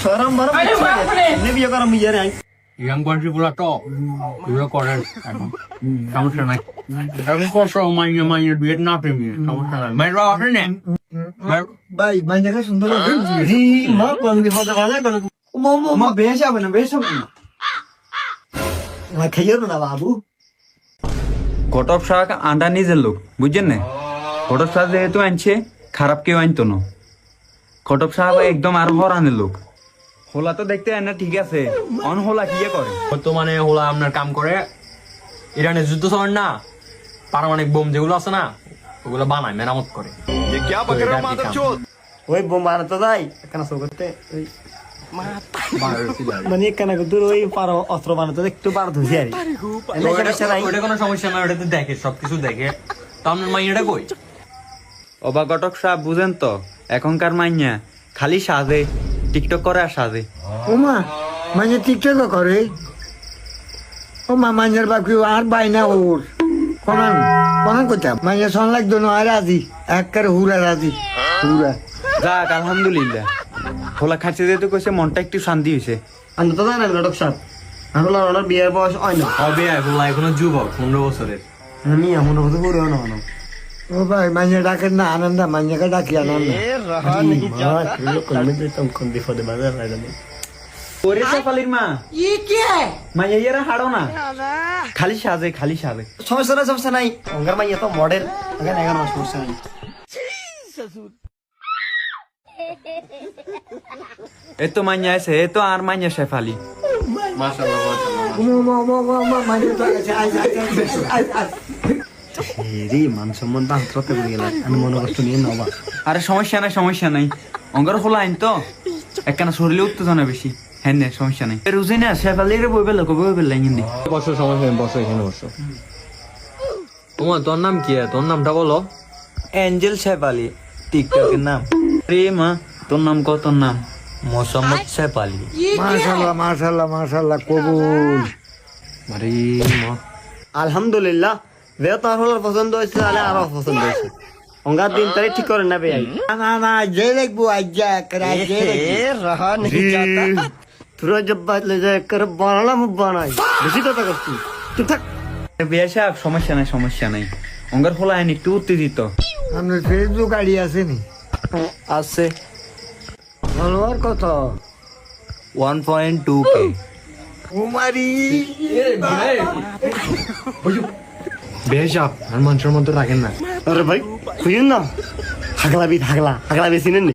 সরম বরম নে বিয়ে করাম বিয়ে রে ইয়াং বয়সী গুলা তো এগুলো করেন এখন সমস্যা নাই এখন কত মাইনে মাইনে বিয়ে না প্রেমী সমস্যা নাই মেয়েরা আসে না ভাই মাইয়াকে সুন্দর জি মা কোন বিপদে বাজে কোন মা বেশ হবে না বেশ হবে না মা খাইও না বাবু ঘটক শাহ আন্ডা নিজের লোক বুঝছেন না ঘটক শাহ যেহেতু আনছে খারাপ কেউ আনতো না ঘটক সাহেব একদম আর হরানের লোক হোলা তো দেখতে না ঠিক আছে অন হোলা কি করে বর্তমানে হোলা আপনার কাম করে ইরানের যুদ্ধ চলেন না পারমাণবিক বোম যেগুলো আছে না ওগুলো বানায় মেরামত করে ওই বোম বানাতে যাই কেন সব করতে ওই মানে কেন দূর ওই পারো অস্ত্র বানাতে একটু বার ধুসি আর ওটা কোনো সমস্যা না ওটাতে দেখে সবকিছু দেখে তো আপনার মাইনেটা কই অবা ঘটক সাহেব বুঝেন তো এখনকার মাইয়া খালি সাজে টিকটক করে আর সাজে ওমা মানে টিকটক করে ও মা মাঞ্জার বাকি আর বাই না ওর কোনান কোনান কোথায় মাঞ্জা সন লাগতো না আর রাজি একবারে হুরা রাজি হুরা যাক আলহামদুলিল্লাহ হোলা খাচ্ছে যেহেতু কইছে মনটা একটু শান্তি হয়েছে আমি তো জানি না ঘটক সাহেব আসলে ওনার বিয়ের বয়স হয় না হবে হোলা এখনো যুবক 15 বছরের আমি এমন কথা করে না না ও ভাই মাঞ্জা ডাকেন না আনন্দ মাঞ্জাকে ডাকি আনন্দ কোন বিপদে বাজার রাখা ওরে সাফালির মা মাইয়া ইয়ারা হাড়ো না খালি সাজে খালি সাজে সমস্যা নাই অঙ্গার মাইয়া তো মডেল এখানে এখানে সমস্যা নাই এ তো মাইয়া আছে এ তো আর মাইয়া শেফালি রে মান সম্মান তো আন্তরতে করে গেল আমি মনে কষ্ট নিয়ে নেবা আরে সমস্যা নাই অঙ্গার হোলা আইন তো একখানা শরীরে উত্তেজনা বেশি হ্যাঁ নে সমস্যা নাই রুজি না শেফালির বই বেলা কবে বই বেলা হিন্দি বসো সমস্যা নেই বসো এখানে বসো তোমার তোর নাম কি তোর নামটা বলো এঞ্জেল শেফালি টিকটকের নাম রে মা তোর নাম কত নাম মোসাম্মদ শেফালি মাশাল্লাহ মাশাল্লাহ মাশাল্লাহ কবুল আরে মা আলহামদুলিল্লাহ যেহেতু তোমার হলার পছন্দ হয়েছে তাহলে আরো পছন্দ হয়েছে অঙ্গার দিন তারিখ ঠিক করে নেবে না যে দেখবো আজ তোরা জব বাজলে যে করে বানালাম বানাই বেশি কথা করছিস তুই থাক বিয়া সাহেব সমস্যা নাই অঙ্গার হোলা আইন একটু উত্তেজিত আপনার ফেসবুক আইডি আছে নি আছে ফলোয়ার কত 1.2k উমারি বেশাপ আর মানুষের মতো রাখেন না আরে ভাই খুঁজুন না হাগলা বেশি নেন